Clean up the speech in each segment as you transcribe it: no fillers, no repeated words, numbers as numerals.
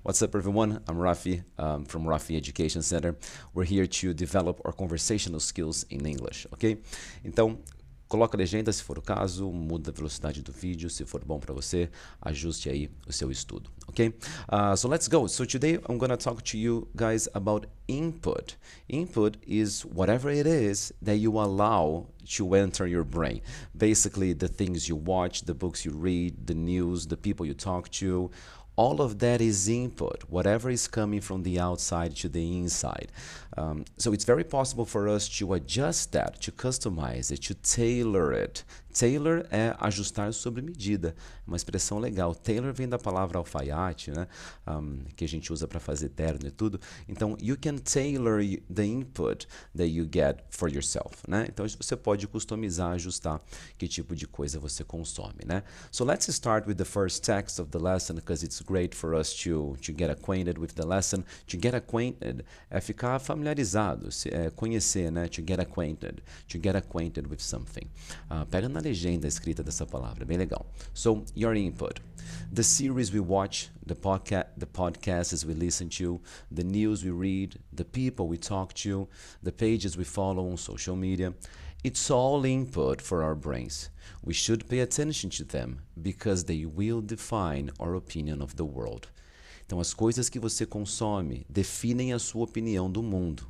What's up, everyone? I'm Rafi from Rafi Education Center. We're here to develop our conversational skills in English, ok? Então, coloca a legenda se for o caso, muda a velocidade do vídeo se for bom para você, ajuste aí o seu estudo, ok? So let's go. So today I'm going to talk to you guys about input. Input is whatever it is that you allow to enter your brain. Basically, the things you watch, the books you read, the news, the people you talk to, all of that is input, whatever is coming from the outside to the inside. So it's very possible for us to adjust that, to customize it, to tailor it. Tailor é ajustar sob medida, uma expressão legal. Tailor vem da palavra alfaiate, né? Que a gente usa para fazer terno e tudo. Então, you can tailor the input that you get for yourself, né? Então, você pode customizar, ajustar que tipo de coisa você consome, né? So let's start with the first text of the lesson, because it's great for us to get acquainted with the lesson. To get acquainted é ficar familiarizado, conhecer, né? To get acquainted with something. Pega na legenda escrita dessa palavra, bem legal. So, your input. The series we watch, the podcasts we listen to, the news we read, the people we talk to, the pages we follow on social media. It's all input for our brains. We should pay attention to them because they will define our opinion of the world. Então, as coisas que você consome definem a sua opinião do mundo.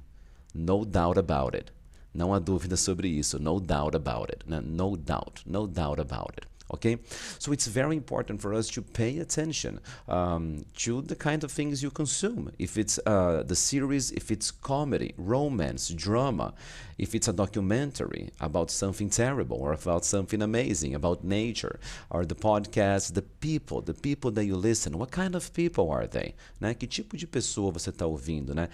No doubt about it. Não há dúvida sobre isso. No doubt about it. No doubt about it. Okay? So it's very important for us to pay attention to the kind of things you consume. If it's the series, if it's comedy, romance, drama, if it's a documentary about something terrible or about something amazing, about nature, or the podcast, the people that you listen, what kind of people are they? Né? Que tipo de pessoa você está ouvindo, né?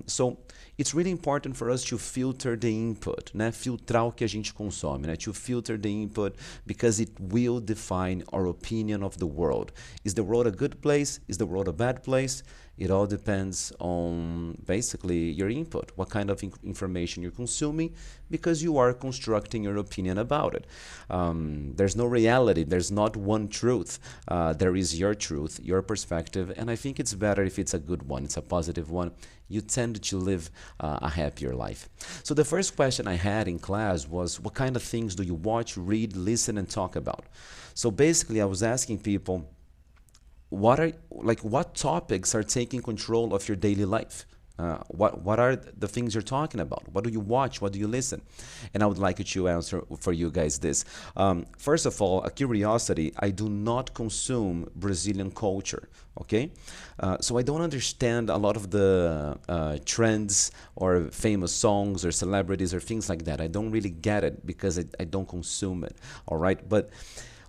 So it's really important for us to filter the input, né? Filtrar o que a gente consome, né? To filter the input because it will define our opinion of the world. Is the world a good place? Is the world a bad place? It all depends on basically your input, what kind of information you're consuming, because you are constructing your opinion about it. There's no reality, there's not one truth. There is your truth, your perspective, and I think it's better if it's a good one, it's a positive one. You tend to live a happier life. So the first question I had in class was, what kind of things do you watch, read, listen, and talk about? So basically I was asking people, what topics are taking control of your daily life? What are the things you're talking about? What do you watch? What do you listen? And I would like you to answer for you guys this. First of all, a curiosity, I do not consume Brazilian culture, okay? So I don't understand a lot of the trends or famous songs or celebrities or things like that. I don't really get it because I don't consume it, all right? But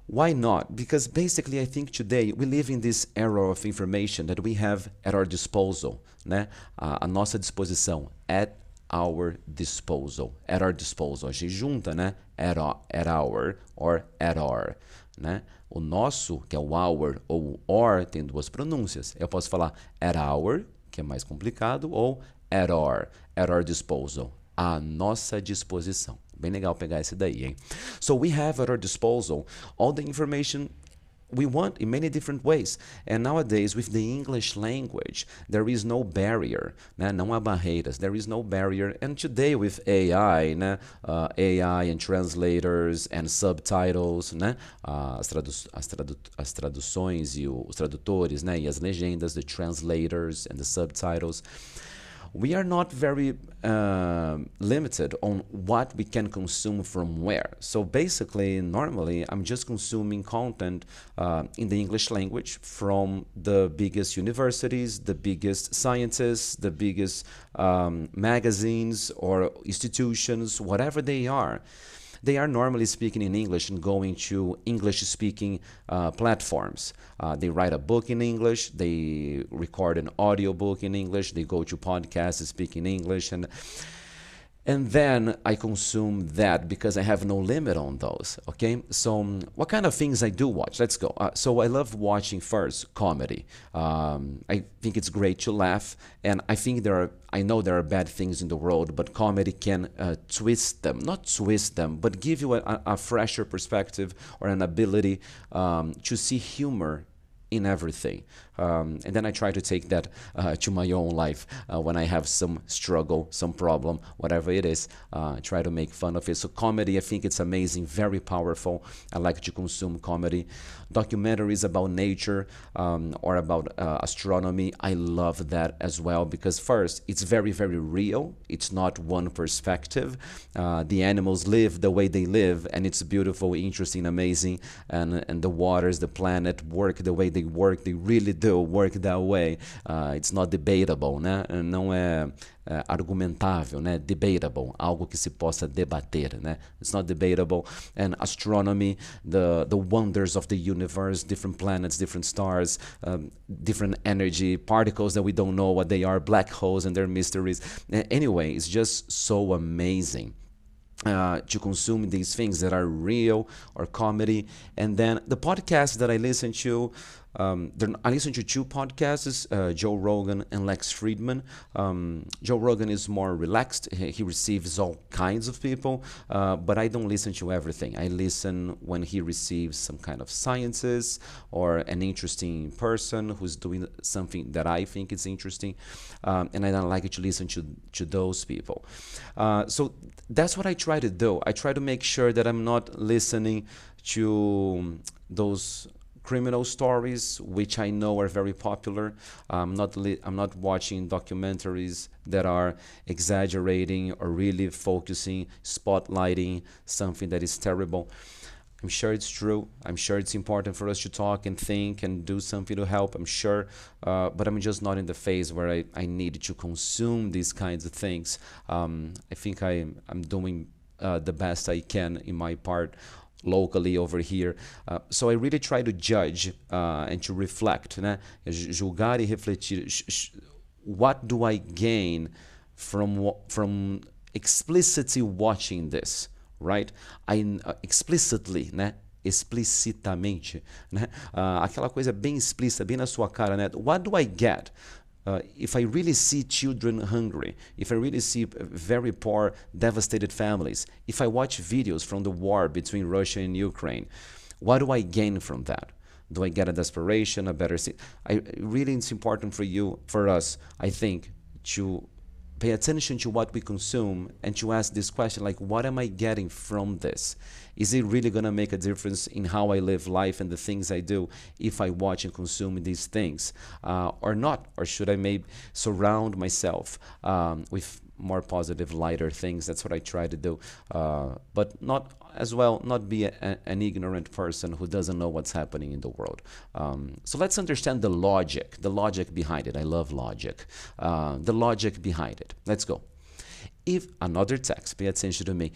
why not? Because basically I think today we live in this era of information that we have at our disposal, né? A nossa disposição, at our disposal, at our disposal. A gente junta, né? At our or at our, né? O nosso, que é o our ou o or, tem duas pronúncias. Eu posso falar at our, que é mais complicado, ou at our disposal, à nossa disposição. Bem legal pegar esse daí, hein? So we have at our disposal all the information we want in many different ways. And nowadays, with the English language, there is no barrier, né? Não há barreiras, there is no barrier. And today with AI, né? AI and translators and subtitles, né? As traduções e os tradutores, né? E as legendas, the translators and the subtitles. We are not very limited on what we can consume from where. So basically, normally, I'm just consuming content in the English language from the biggest universities, the biggest scientists, the biggest magazines or institutions, whatever they are. They are normally speaking in English and going to English-speaking platforms. They write a book in English, they record an audiobook in English, they go to podcasts speaking English, and then I consume that because I have no limit on those, okay? So what kind of things I do watch? Let's go. So I love watching first comedy. I think it's great to laugh, and I know there are bad things in the world, but comedy can twist them, not twist them, but give you a fresher perspective or an ability to see humor in everything. And then I try to take that to my own life when I have some struggle, some problem, whatever it is. Try to make fun of it. So comedy, I think it's amazing, very powerful. I like to consume comedy. Documentaries about nature or about astronomy, I love that as well, because first, it's very, very real. It's not one perspective. The animals live the way they live, and it's beautiful, interesting, amazing. And the waters, the planet work the way they work. They really do work that way. It's not debatable, né? Não é argumentável, né? Debatable, algo que se possa debater, né? It's not debatable. And astronomy, the wonders of the universe, different planets, different stars, different energy, particles that we don't know what they are, black holes and their mysteries. Anyway, it's just so amazing. To consume these things that are real or comedy. And then the podcasts that I listen to, I listen to two podcasts, Joe Rogan and Lex Friedman. Joe Rogan is more relaxed. He receives all kinds of people, but I don't listen to everything. I listen when he receives some kind of sciences or an interesting person who's doing something that I think is interesting, and I don't like to listen to those people. So that's what I try to do. I try to make sure that I'm not listening to those criminal stories, which I know are very popular. I'm not watching documentaries that are exaggerating or really focusing, spotlighting something that is terrible. I'm sure it's true. I'm sure it's important for us to talk and think and do something to help. I'm sure, but I'm just not in the phase where I need to consume these kinds of things. I think I'm doing the best I can in my part locally over here. So I really try to judge and to reflect, né? Julgar e refletir. What do I gain from explicitly watching this, right? Explicitly, né? Explicitamente, né? Aquela coisa bem explícita, bem na sua cara, né? What do I get? If I really see children hungry, if I really see very poor, devastated families, if I watch videos from the war between Russia and Ukraine, what do I gain from that? Do I get a desperation, a better... Really, it's important for us, I think, to pay attention to what we consume and to ask this question, like, what am I getting from this? Is it really going to make a difference in how I live life and the things I do if I watch and consume these things or not? Or should I maybe surround myself with more positive, lighter things? That's what I try to do. But not be an ignorant person who doesn't know what's happening in the world. So let's understand the logic behind it. I love logic. The logic behind it. Let's go. If another text, pay attention to me.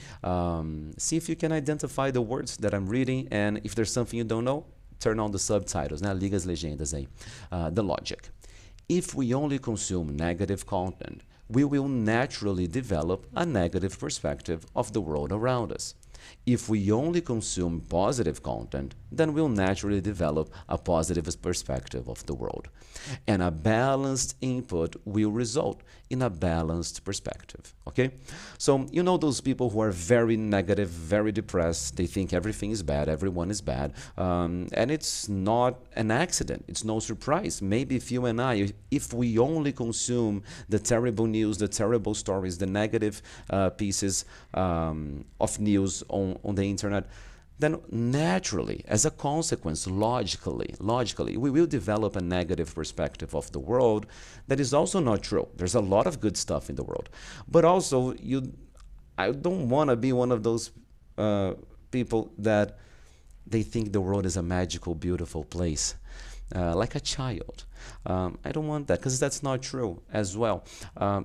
See if you can identify the words that I'm reading, and if there's something you don't know, turn on the subtitles, né? Liga as legendas aí. The logic. If we only consume negative content, we will naturally develop a negative perspective of the world around us. If we only consume positive content, then we'll naturally develop a positive perspective of the world. And a balanced input will result in a balanced perspective, okay? So, you know those people who are very negative, very depressed, they think everything is bad, everyone is bad, and it's not an accident, it's no surprise. Maybe if you and I, if we only consume the terrible news, the terrible stories, the negative pieces of news on the internet, then naturally, as a consequence, logically, we will develop a negative perspective of the world that is also not true. There's a lot of good stuff in the world. But also, I don't want to be one of those people that they think the world is a magical, beautiful place. Like a child. I don't want that, because that's not true as well.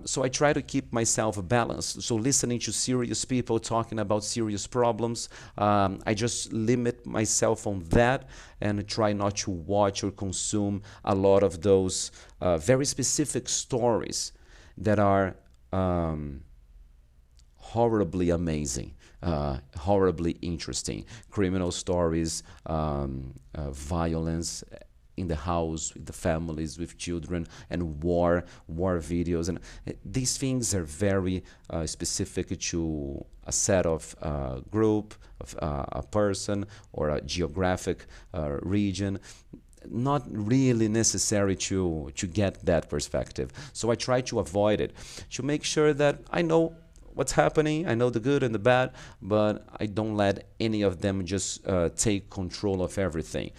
So I try to keep myself balanced. So listening to serious people talking about serious problems, I just limit myself on that and try not to watch or consume a lot of those very specific stories that are horribly amazing. Horribly interesting. Criminal stories, violence in the house, with the families, with children, and war videos. And these things are very specific to a set of group, of a person, or a geographic region. not really necessary to get that perspective. So I try to avoid it, to make sure that I know what's happening, I know the good and the bad, but I don't let any of them just take control of everything.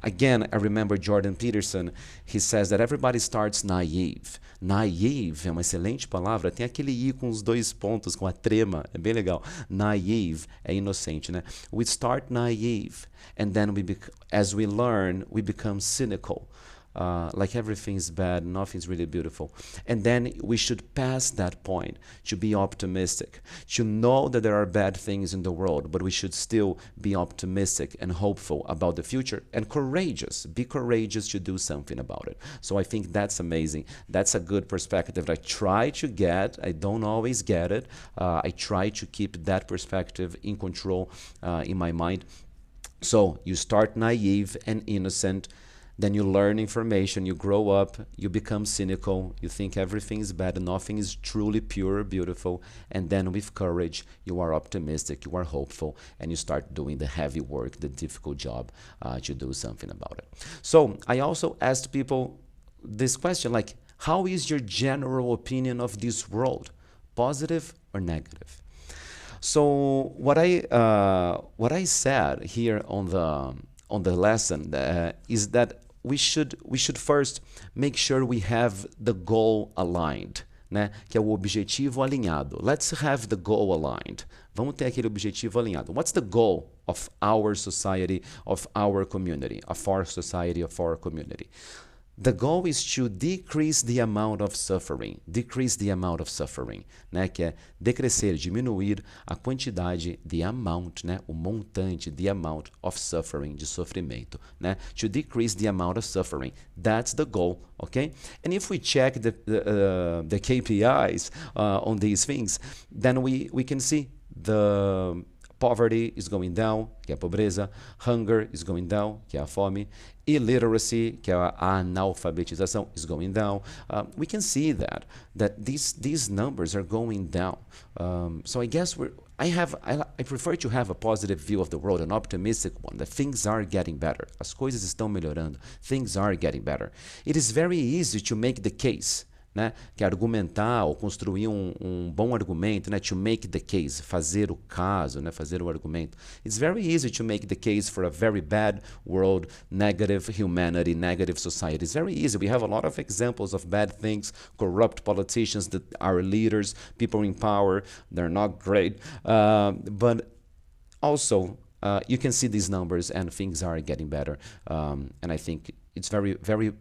Again, I remember Jordan Peterson, he says that everybody starts naive. Naive é uma excelente palavra, tem aquele i com os dois pontos, com a trema, é bem legal. Naive é inocente, né? We start naive, and then as we learn, we become cynical. Like everything's bad, nothing's really beautiful. And then we should pass that point to be optimistic, to know that there are bad things in the world, but we should still be optimistic and hopeful about the future and courageous. Be courageous to do something about it. So I think that's amazing. That's a good perspective that I try to get. I don't always get it. I try to keep that perspective in control in my mind. So you start naive and innocent. Then you learn information, you grow up, you become cynical, you think everything is bad, nothing is truly pure, beautiful, and then with courage, you are optimistic, you are hopeful, and you start doing the heavy work, the difficult job to do something about it. So I also asked people this question, like, how is your general opinion of this world? Positive or negative? So what I said here on the lesson is that we should first make sure we have the goal aligned, né? Que é o objetivo alinhado. Let's have the goal aligned. Vamos ter aquele objetivo alinhado. What's the goal of our society, of our community, of our society, of our community? The goal is to decrease the amount of suffering. Decrease the amount of suffering, né? Que é decrescer, diminuir a quantidade, the amount, né? O montante, the amount of suffering, de sofrimento, né? To decrease the amount of suffering. That's the goal, okay? And if we check the KPIs on these things, then we can see the poverty is going down, que é a pobreza. Hunger is going down, que é a fome. Illiteracy, que é a analfabetização, is going down. We can see that these numbers are going down. So I guess I prefer to have a positive view of the world, an optimistic one, that things are getting better. As coisas estão melhorando. Things are getting better. It is very easy to make the case, né? Que argumentar ou construir um bom argumento, né? To make the case, fazer o caso, né? Fazer o argumento. It's very easy to make the case for a very bad world, negative humanity, negative society. It's very easy. We have a lot of examples of bad things, corrupt politicians that are leaders, people in power, they're not great. But also, you can see these numbers and things are getting better. And I think it's very, very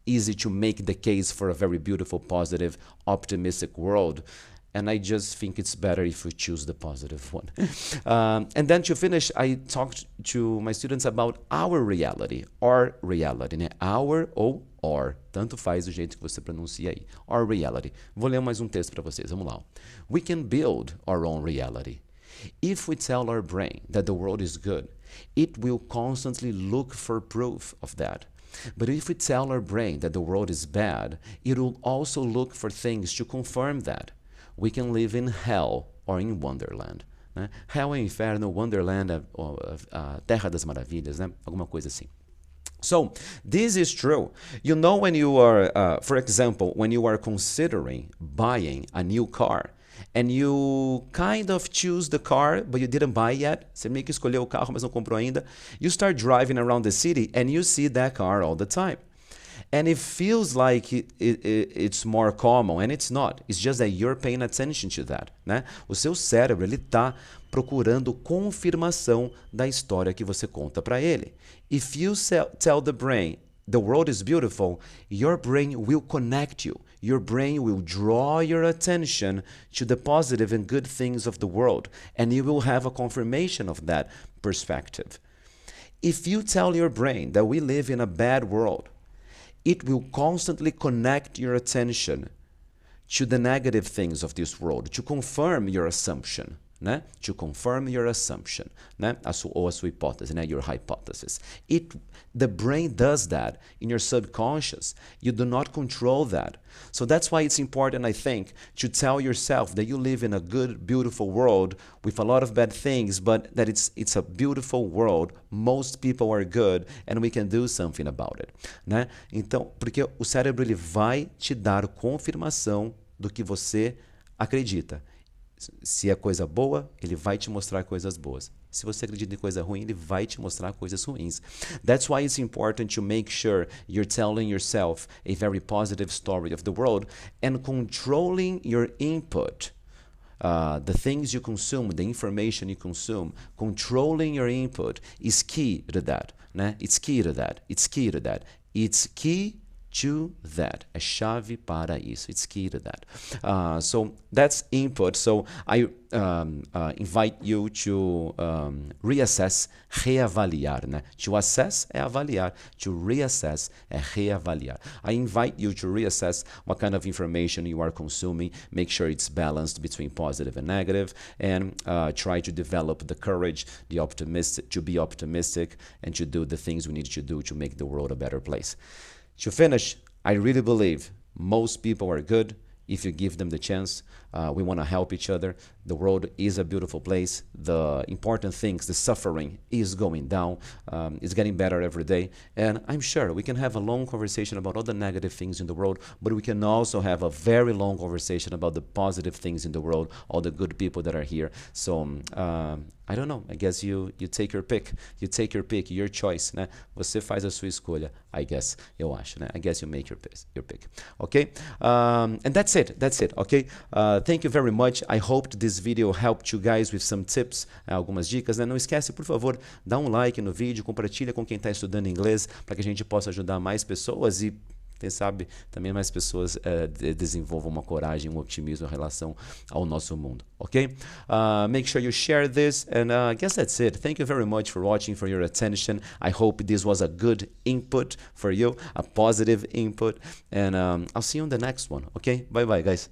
easy to make the case for a very beautiful, positive, optimistic world. And I just think it's better if we choose the positive one. And then to finish, I talked to my students about our reality, né? Our ou or. Tanto faz o jeito que você pronuncia aí. Our reality. Vou ler mais um texto para vocês. Vamos lá. We can build our own reality. If we tell our brain that the world is good, it will constantly look for proof of that. But if we tell our brain that the world is bad, it will also look for things to confirm that. We can live in hell or in wonderland. Né? Hell é inferno, wonderland é a terra das maravilhas, né? Alguma coisa assim. So, this is true. You know, when you are, for example, when you are considering buying a new car, and you kind of choose the car, but you didn't buy yet. Você meio que escolheu o carro, mas não comprou ainda. You start driving around the city, and you see that car all the time. And it feels like it's more common, and it's not. It's just that you're paying attention to that, né? O seu cérebro, ele está procurando confirmação da história que você conta para ele. If you tell the brain, the world is beautiful, your brain will connect you. Your brain will draw your attention to the positive and good things of the world, and you will have a confirmation of that perspective. If you tell your brain that we live in a bad world, it will constantly connect your attention to the negative things of this world, to confirm your assumption, né? To confirm your assumption, né? Ou a sua hipótese, né? Your hypothesis. The brain does that in your subconscious. You do not control that. So that's why it's important, I think, to tell yourself that you live in a good, beautiful world with a lot of bad things, but that it's a beautiful world. Most people are good and we can do something about it, né? Então, porque o cérebro ele vai te dar confirmação do que você acredita. Se é coisa boa, ele vai te mostrar coisas boas. Se você acredita em coisa ruim, ele vai te mostrar coisas ruins. That's why it's important to make sure you're telling yourself a very positive story of the world and controlling your input. The things you consume, the information you consume, controlling your input is key to that, né? It's key to that. It's key to that. It's key to that. É chave para isso. It's key to that. So that's input. So I invite you to reassess, reavaliar, né? To assess é avaliar. To reassess é reavaliar. I invite you to reassess what kind of information you are consuming. Make sure it's balanced between positive and negative, and try to develop the courage, to be optimistic, and to do the things we need to do to make the world a better place. To finish, I really believe most people are good if you give them the chance. We want to help each other. The world is a beautiful place. The important things, the suffering is going down. It's getting better every day. And I'm sure we can have a long conversation about all the negative things in the world, but we can also have a very long conversation about the positive things in the world, all the good people that are here. So, I don't know. I guess you take your pick. You take your pick, your choice, né? Você faz a sua escolha, I guess. Eu acho, né? I guess you make your pick. Okay? And that's it. That's it. Okay? Thank you very much. I hoped this video helped you guys with some tips, algumas dicas, né? Não esquece, por favor, dá um like no vídeo, compartilha com quem está estudando inglês para que a gente possa ajudar mais pessoas e quem sabe também mais pessoas desenvolvam uma coragem, um otimismo em relação ao nosso mundo, ok? Make sure you share this, and I guess that's it. Thank you very much for watching, for your attention. I hope this was a good input for you, a positive input, and I'll see you on the next one, okay? Bye bye, guys.